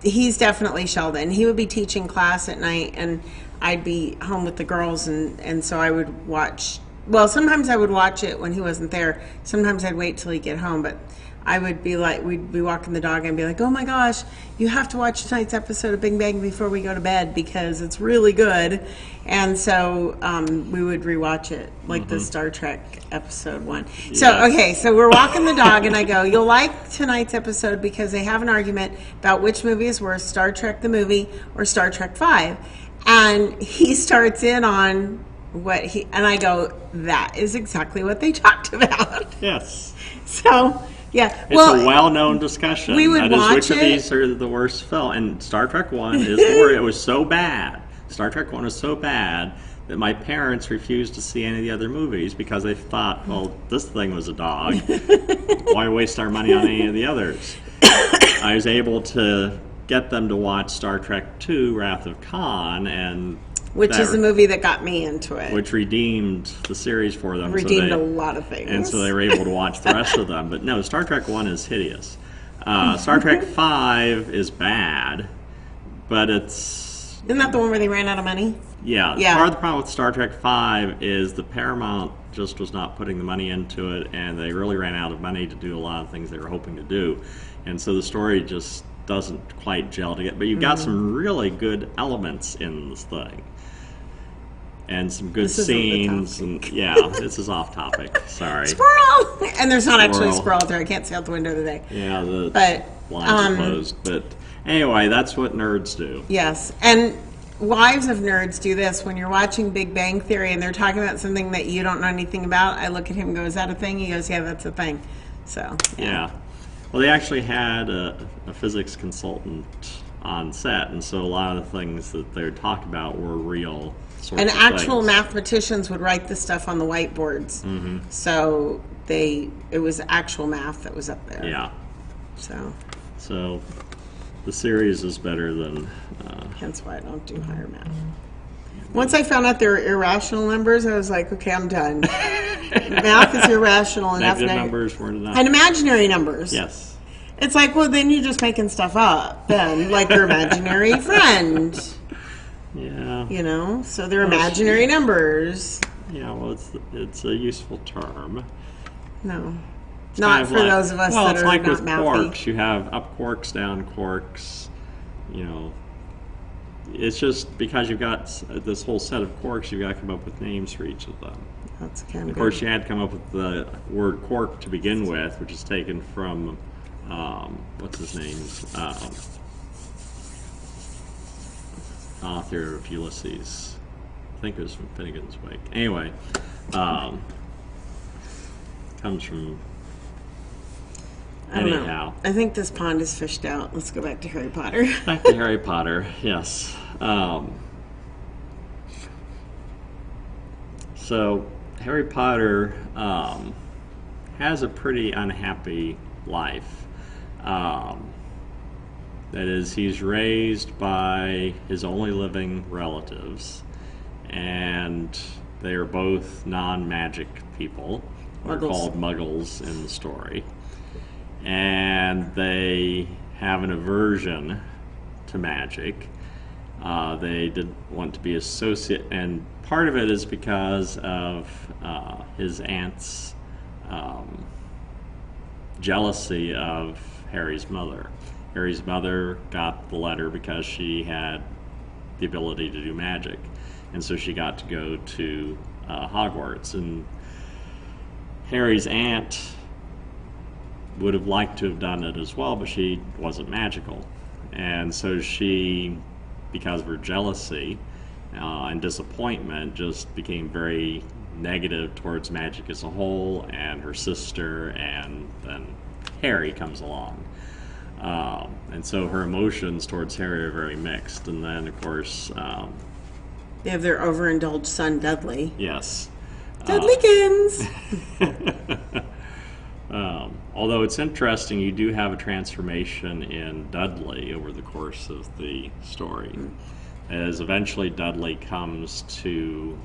he's definitely Sheldon. He would be teaching class at night, and I'd be home with the girls, and so I would watch. Well, sometimes I would watch it when he wasn't there. Sometimes I'd wait till he'd get home, but I would be like, we'd be walking the dog and be like, oh my gosh, you have to watch tonight's episode of Big Bang before we go to bed because it's really good. And so we would rewatch it, like the Star Trek episode 1. Yes. So, okay, so we're walking the dog and I go, you'll like tonight's episode because they have an argument about which movie is worse, Star Trek the movie or Star Trek 5. And he starts in on and I go, that is exactly what they talked about. Yes. So, yeah. It's a well-known discussion. We would that is, watch which of it. these are the worst film? And Star Trek 1 is the worst. It was so bad. Star Trek 1 was so bad that my parents refused to see any of the other movies because they thought, well, this thing was a dog. Why waste our money on any of the others? I was able to get them to watch Star Trek 2, Wrath of Khan, and which is the movie that got me into it. which redeemed the series for them. Redeemed a lot of things. And so they were able to watch the rest of them. But no, Star Trek 1 is hideous. Star Trek 5 is bad, but it's... Isn't that the one where they ran out of money? Yeah. Yeah. Part of the problem with Star Trek 5 is the Paramount just was not putting the money into it, and they really ran out of money to do a lot of things they were hoping to do. And so the story just doesn't quite gel together. But you've got some really good elements in this thing. And some good scenes, and this is off topic. Sorry. Squirrel! And there's not actually a squirrel there. I can't see out the window today. Yeah, the But, blinds are closed. But anyway, that's what nerds do. Yes, and wives of nerds do this. When you're watching Big Bang Theory and they're talking about something that you don't know anything about, I look at him and go, is that a thing? He goes, yeah, that's a thing. So, Yeah. Well, they actually had a physics consultant on set, and so a lot of the things that they talked about were real sorts And of actual things. mathematicians would write this stuff on the whiteboards. So it was actual math that was up there. Yeah. So the series is better than... hence why I don't do higher math. Once I found out they were irrational numbers, I was like, okay, I'm done. Math is irrational enough. negative numbers weren't enough. And imaginary numbers. Yes. It's like, well, then you're just making stuff up. Then, like your imaginary friend. Yeah. You know? So they're imaginary numbers. Yeah, well, it's a useful term. No. It's Not kind of for those of us that it's are like not with mouthy. quarks. You have up quarks, down quarks. You know, it's just because you've got this whole set of quarks, you've got to come up with names for each of them. That's kind of Of course, you had to come up with the word cork to begin with, which is taken from, what's his name? Author of Ulysses. I think it was from Finnegan's Wake. Anyway, comes from. I don't Anyhow, know. I think this pond is fished out. Let's go back to Harry Potter. back to Harry Potter. Yes. So Harry Potter has a pretty unhappy life. That is, he's raised by his only living relatives, and they are both non-magic people. They're Muggles. called Muggles in the story. And they have an aversion to magic. They didn't want to be associate, and part of it is because of his aunt's jealousy of Harry's mother. Harry's mother got the letter because she had the ability to do magic, and so she got to go to Hogwarts. And Harry's aunt would have liked to have done it as well, but she wasn't magical. And so she, because of her jealousy and disappointment, just became very negative towards magic as a whole, and her sister, and then Harry comes along. And so her emotions towards Harry are very mixed. And then, of course, They have their overindulged son, Dudley. yes. Dudleykins! Although it's interesting, you do have a transformation in Dudley over the course of the story, as eventually Dudley comes to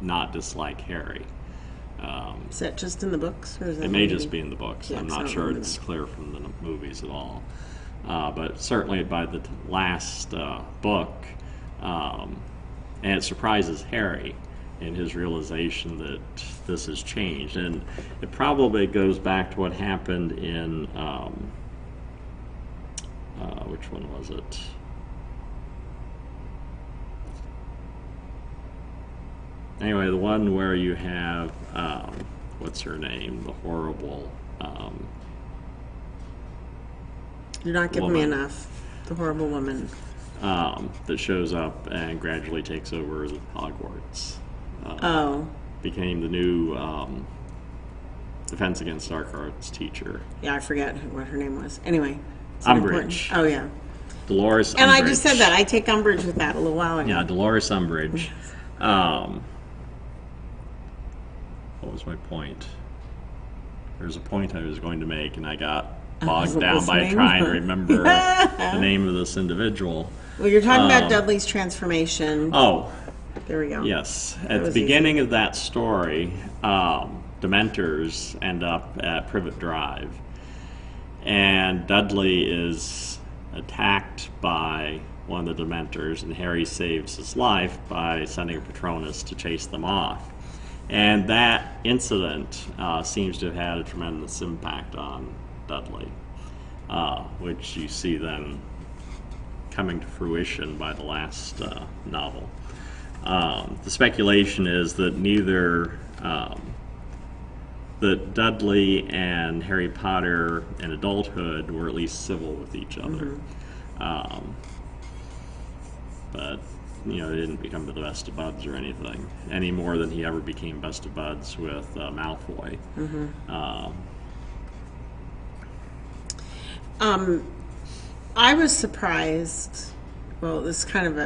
not dislike Harry. Is that just in the books? Or is that It may maybe- just be in the books. Yeah, I'm so I not don't sure remember it's that. clear from the movies at all. But certainly by the last book, and it surprises Harry in his realization that this has changed. And it probably goes back to what happened in, which one was it? Anyway, the one where you have, what's her name? The horrible You're not giving me woman. enough. The horrible woman. That shows up and gradually takes over Hogwarts. Oh, Became the new Defense Against Dark Arts teacher. yeah, I forget what her name was. Anyway. it's an important- Umbridge. Oh, yeah. Dolores Umbridge. And I just said that. I take umbrage with that a little while ago. Yeah, Dolores Umbridge. What was my point? There's a point I was going to make, and I got bogged wasn't down by listening. trying to remember the name of this individual. Well, you're talking about Dudley's transformation. Oh, There we go. yes. At the was beginning of that story, Dementors end up at Privet Drive, and Dudley is attacked by one of the Dementors, and Harry saves his life by sending a Patronus to chase them off. And that incident seems to have had a tremendous impact on Dudley, which you see then coming to fruition by the last novel. The speculation is that neither that Dudley and Harry Potter in adulthood were at least civil with each other. But they didn't become the best of buds or anything, any more than he ever became best of buds with Malfoy. I was surprised. Well, this is kind of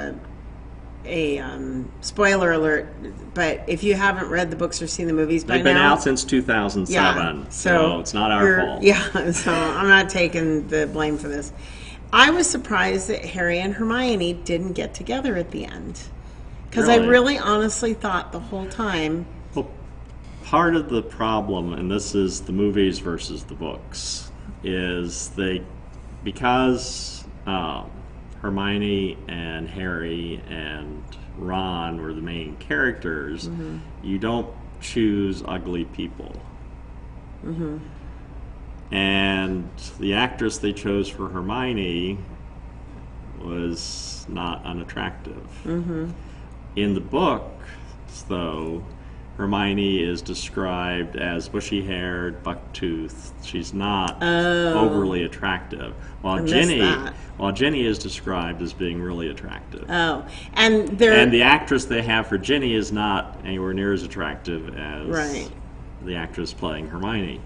a spoiler alert, but if you haven't read the books or seen the movies by They've been now, out since 2007, yeah, so it's not our fault. Yeah, so I'm not taking the blame for this. I was surprised that Harry and Hermione didn't get together at the end, because I Really? really honestly thought the whole time. Well, part of the problem, and this is the movies versus the books, is because Hermione and Harry and Ron were the main characters, you don't choose ugly people. And the actress they chose for Hermione was not unattractive. In the book, though, Hermione is described as bushy-haired, buck-toothed. She's not overly attractive, while Ginny is described as being really attractive. Oh, and the actress they have for Ginny is not anywhere near as attractive as the actress playing Hermione.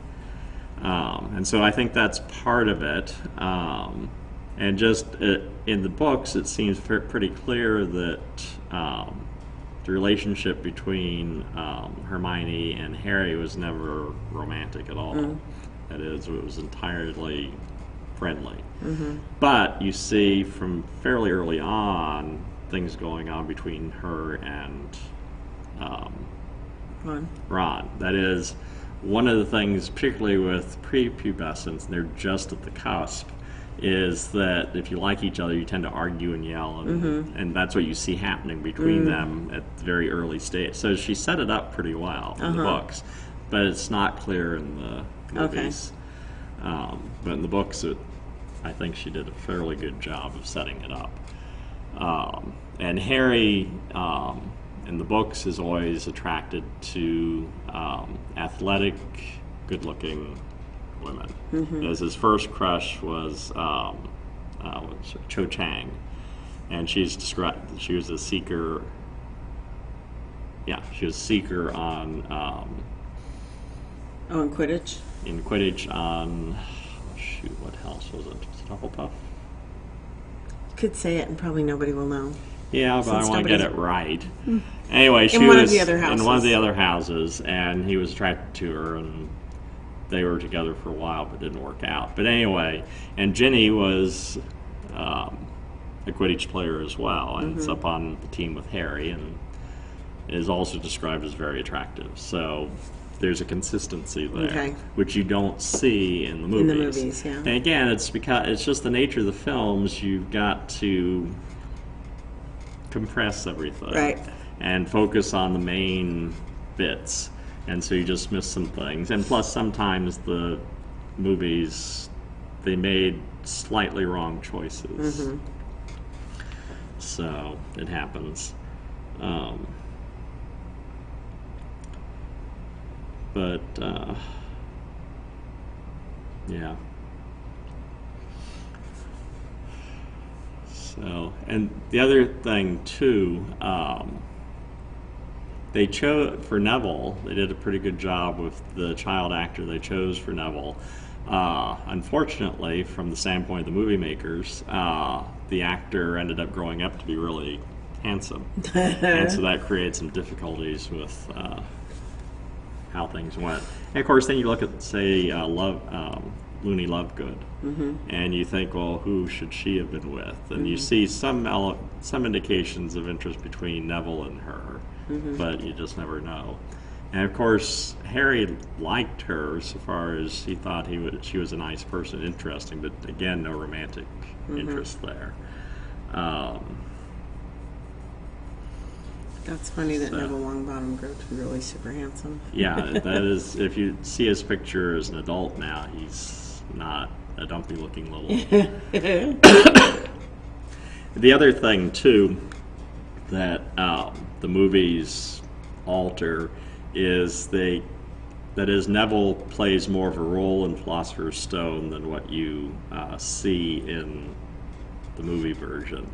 And so I think that's part of it. And just in the books, it seems pretty clear that the relationship between Hermione and Harry was never romantic at all. That is, it was entirely friendly. But you see from fairly early on things going on between her and Ron. That is, one of the things, particularly with prepubescents, and they're just at the cusp, is that if you like each other, you tend to argue and yell, and that's what you see happening between them at the very early stage. So she set it up pretty well in the books, but it's not clear in the movies. But in the books, I think she did a fairly good job of setting it up. And Harry, in the books, is always attracted to athletic, good-looking women. As his first crush was Cho Chang, and she's described. She was a seeker. Yeah, she was a seeker on. In Quidditch. In Quidditch on. Shoot, what house was it? Hufflepuff. Could say it, and probably nobody will know. Yeah, but I want to get it right. Anyway, she was in one of the other houses, and he was attracted to her, and they were together for a while, but didn't work out. But anyway, and Ginny was a Quidditch player as well, and it's up on the team with Harry, and is also described as very attractive. So there's a consistency there, which you don't see in the movies. In the movies, yeah. And again, it's because it's just the nature of the films. You've got to compress everything and focus on the main bits. And so you just miss some things. And plus, sometimes the movies, they made slightly wrong choices. So it happens. Yeah. So, and the other thing, too, they chose for Neville. They did a pretty good job with the child actor they chose for Neville. Unfortunately, from the standpoint of the movie makers, the actor ended up growing up to be really handsome, and so that created some difficulties with how things went. And of course, then you look at, say, Looney Lovegood, and you think, well, who should she have been with? And you see some indications of interest between Neville and her. But you just never know. And of course, Harry liked her so far as he thought she was a nice person, interesting, but again, no romantic interest there. That's funny that Neville Longbottom grew to be really super handsome. Yeah, that is, if you see his picture as an adult now, he's not a dumpy-looking little... The other thing, too, that the movies alter is Neville plays more of a role in Philosopher's Stone than what you see in the movie version.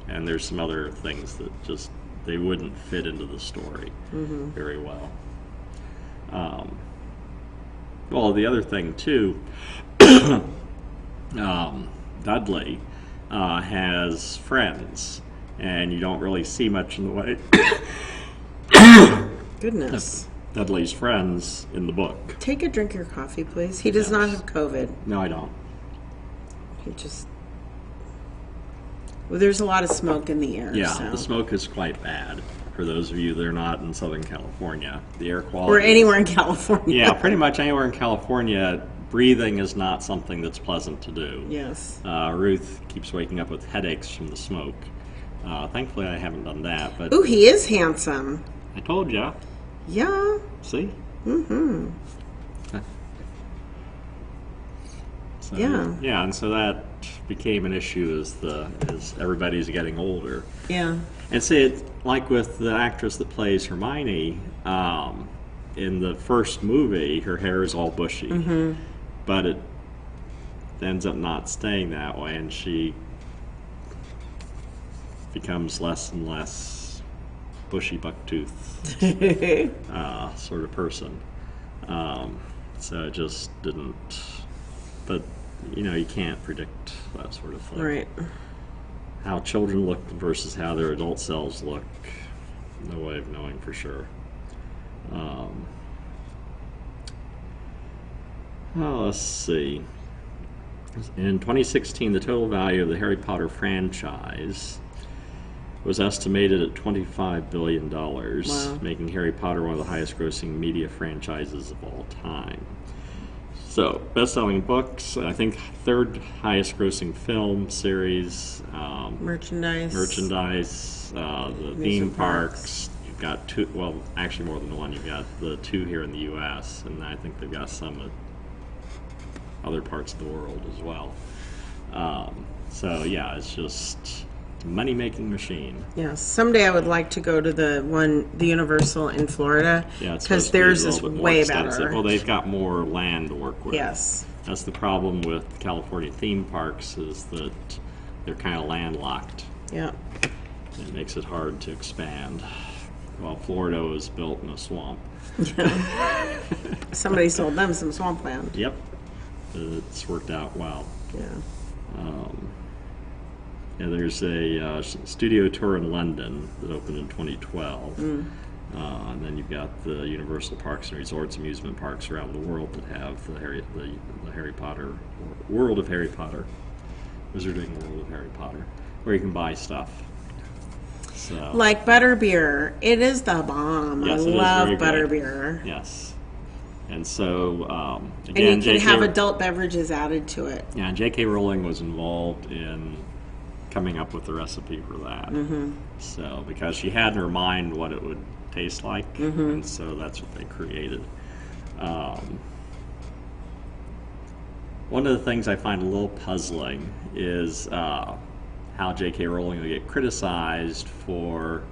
And there's some other things that just, they wouldn't fit into the story very well. Well, the other thing, too, Dudley has friends, and you don't really see much in the way Goodness. Dudley's friends in the book. Take a drink of your coffee, please. He does not have COVID. No, I don't. He just... Well, there's a lot of smoke in the air. Yeah, so. the smoke is quite bad. For those of you that are not in Southern California, the air quality... Or anywhere in California. Yeah, pretty much anywhere in California, breathing is not something that's pleasant to do. Yes. Ruth keeps waking up with headaches from the smoke. Thankfully, I haven't done that. But ooh, he is handsome. I told ya. Yeah. See? So, Yeah. yeah, and so that became an issue as everybody's getting older. Yeah. And see, like with the actress that plays Hermione, in the first movie, her hair is all bushy, but it ends up not staying that way, and she becomes less and less bushy bucktooth sort of person. So it just didn't. But you can't predict that sort of thing. Right. How children look versus how their adult selves look, no way of knowing for sure. Well, let's see. In 2016, the total value of the Harry Potter franchise was estimated at $25 billion, Wow. making Harry Potter one of the highest grossing media franchises of all time. So, best-selling books, I think third highest grossing film series, Merchandise. the theme parks. You've got two, well, actually more than one. You've got the two here in the U.S., and I think they've got some at other parts of the world as well. So, yeah, it's just a money-making machine. Yes. Someday I would like to go to the Universal in Florida. Yeah, it's because supposed to be a theirs little is bit more way extensive. better. Well, they've got more land to work with. Yes. That's the problem with California theme parks, is that they're kind of landlocked. Yeah. It makes it hard to expand. While Florida was built in a swamp. Somebody sold them some swampland. Yep. It's worked out well. Yeah. Yeah, there's a studio tour in London that opened in 2012. And then you've got the Universal Parks and Resorts amusement parks around the world that have the Harry Potter, World of Harry Potter, Wizarding World of Harry Potter, where you can buy stuff. So, Like butterbeer. It is the bomb. Yes, I it is love very good. butterbeer. yes. And so, And again, you can have adult beverages added to it. Yeah, J.K. Rowling was involved in coming up with the recipe for that. So, because she had in her mind what it would taste like, and so that's what they created. One of the things I find a little puzzling is how J.K. Rowling will get criticized for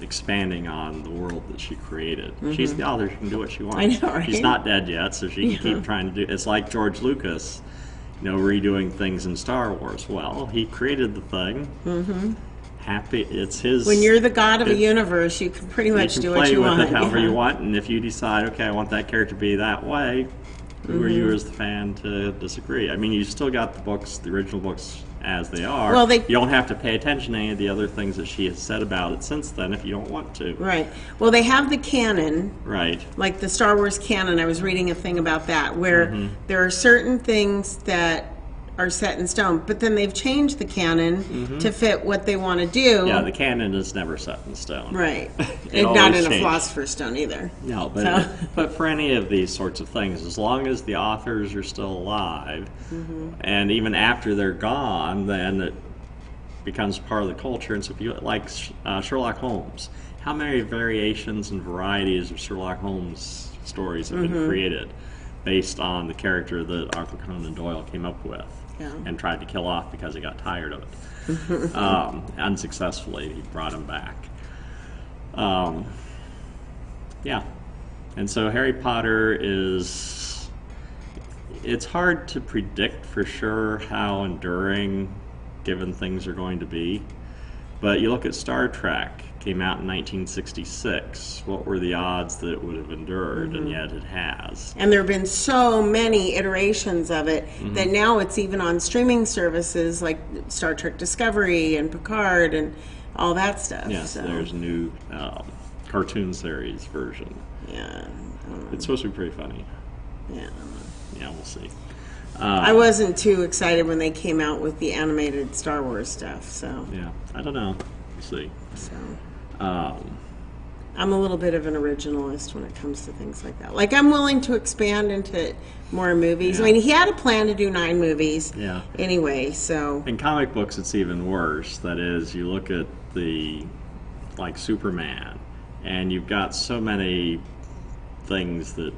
expanding on the world that she created. She's the author; she can do what she wants. I know, right? She's not dead yet, so she can keep trying to do. It's like George Lucas, redoing things in Star Wars. Well, he created the thing. Happy, it's his. When you're the god of a universe, you can pretty much do what you want. You can play with it however you want, and if you decide, okay, I want that character to be that way, who are you as the fan to disagree? I mean, you still got the books, the original books, as they are. Well, you don't have to pay attention to any of the other things that she has said about it since then if you don't want to. Right. Well, they have the canon. Right. Like the Star Wars canon. I was reading a thing about that, where there are certain things that are set in stone, but then they've changed the canon to fit what they want to do. Yeah, the canon is never set in stone. Right. It And not always in a changes. philosopher's stone either. No, but So- but for any of these sorts of things, as long as the authors are still alive, and even after they're gone, then it becomes part of the culture. And so, if you like Sherlock Holmes, how many variations and varieties of Sherlock Holmes stories have been created based on the character that Arthur Conan Doyle came up with and tried to kill off because he got tired of it? Unsuccessfully, he brought him back. Yeah. And so Harry Potter is, it's hard to predict for sure how enduring given things are going to be. But you look at Star Trek, came out in 1966. What were the odds that it would have endured? And yet it has. And there have been so many iterations of it that now it's even on streaming services like Star Trek Discovery and Picard and all that stuff. Yes, so. there's a new cartoon series version. Yeah. It's supposed to be pretty funny. Yeah. Yeah, we'll see. I wasn't too excited when they came out with the animated Star Wars stuff, so. Yeah, I don't know. We'll see. So. I'm a little bit of an originalist when it comes to things like that. Like, I'm willing to expand into more movies. Yeah. I mean, he had a plan to do 9 movies. Yeah. Anyway, so. In comic books, it's even worse. That is, you look at like Superman, and you've got so many things that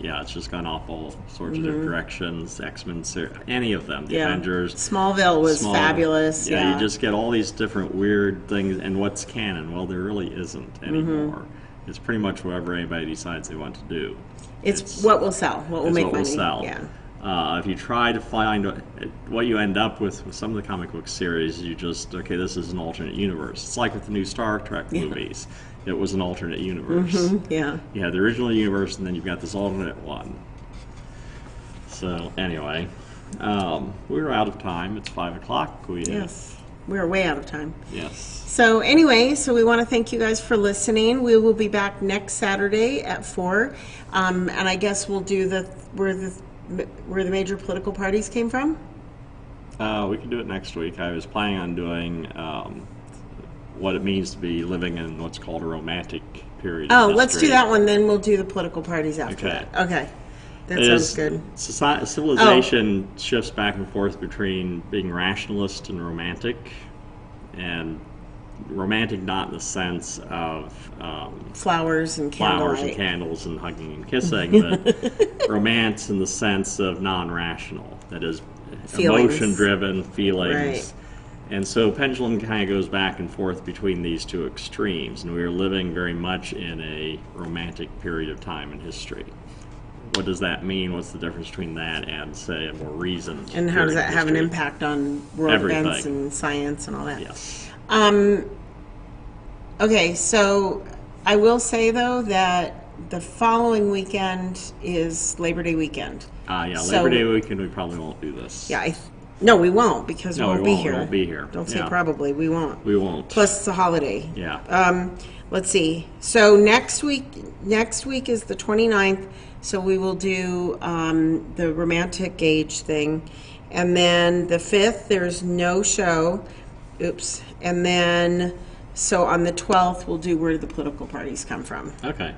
yeah, it's just gone off all sorts of different directions. X-Men, any of them, the Yeah. Avengers. Smallville was fabulous. Yeah, Yeah. you just get all these different weird things, and what's canon? Well, there really isn't anymore. It's pretty much whatever anybody decides they want to do. It's what will sell, what will It's make what money. will sell. Yeah. If you try to find what you end up with some of the comic book series, you just, okay, this is an alternate universe. It's like with the new Star Trek movies. It was an alternate universe. Yeah. You had the original universe, and then you've got this alternate one. So, anyway, we're out of time. It's 5 o'clock. Yes. We're way out of time. Yes. So anyway, so we want to thank you guys for listening. We will be back next Saturday at 4. And I guess we'll do where the major political parties came from. We can do it next week. I was planning on doing what it means to be living in what's called a romantic period. Oh, of let's do history. that one, then we'll do the political parties after Okay. that. Okay. That sounds good. Civilization shifts back and forth between being rationalist and romantic not in the sense of Flowers and candles and hugging and kissing, but romance in the sense of non-rational, that is, Feelings. emotion-driven feelings. Right. And so pendulum kind of goes back and forth between these two extremes, and we are living very much in a romantic period of time in history. What does that mean? What's the difference between that and, say, a more reasoned And how does period that of have an history? impact on world Everything. events and science and all that? Yes. Okay, so I will say, though, that the following weekend is Labor Day weekend. Yeah, So- Labor Day weekend, we probably won't do this. Yeah, no, we won't, because No, we won't we be won't. here. We won't be here. Don't say Yeah. probably, we won't. We won't. Plus, it's a holiday. Yeah. Let's see. So next week is the 29th, so we will do the romantic age thing. And then the 5th, there's no show. Oops. And then, so on the 12th, we'll do where the political parties come from, Okay.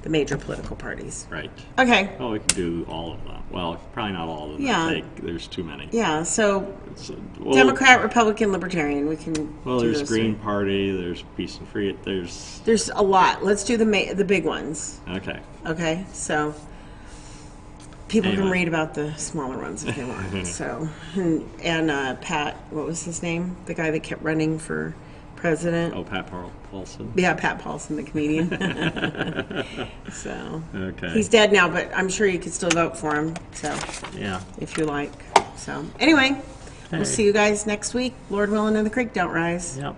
the major political parties. Right. Okay. Well, we can do all of them. Well, probably not all of them. Yeah. There's too many. Yeah, so Well, Democrat, Republican, Libertarian, we can Well, do there's those Green three. Party. There's Peace and Free. There's a lot. Let's do the big ones. Okay. Okay, so people can Anyway. read about the smaller ones if they want. So, and Pat, what was his name? The guy that kept running for president. Oh, Pat Paulson. Yeah, Pat Paulson, the comedian. So Okay. he's dead now, but I'm sure you could still vote for him. So Yeah. if you like. So anyway, we'll Okay. see you guys next week. Lord willing, and the creek don't rise. Yep.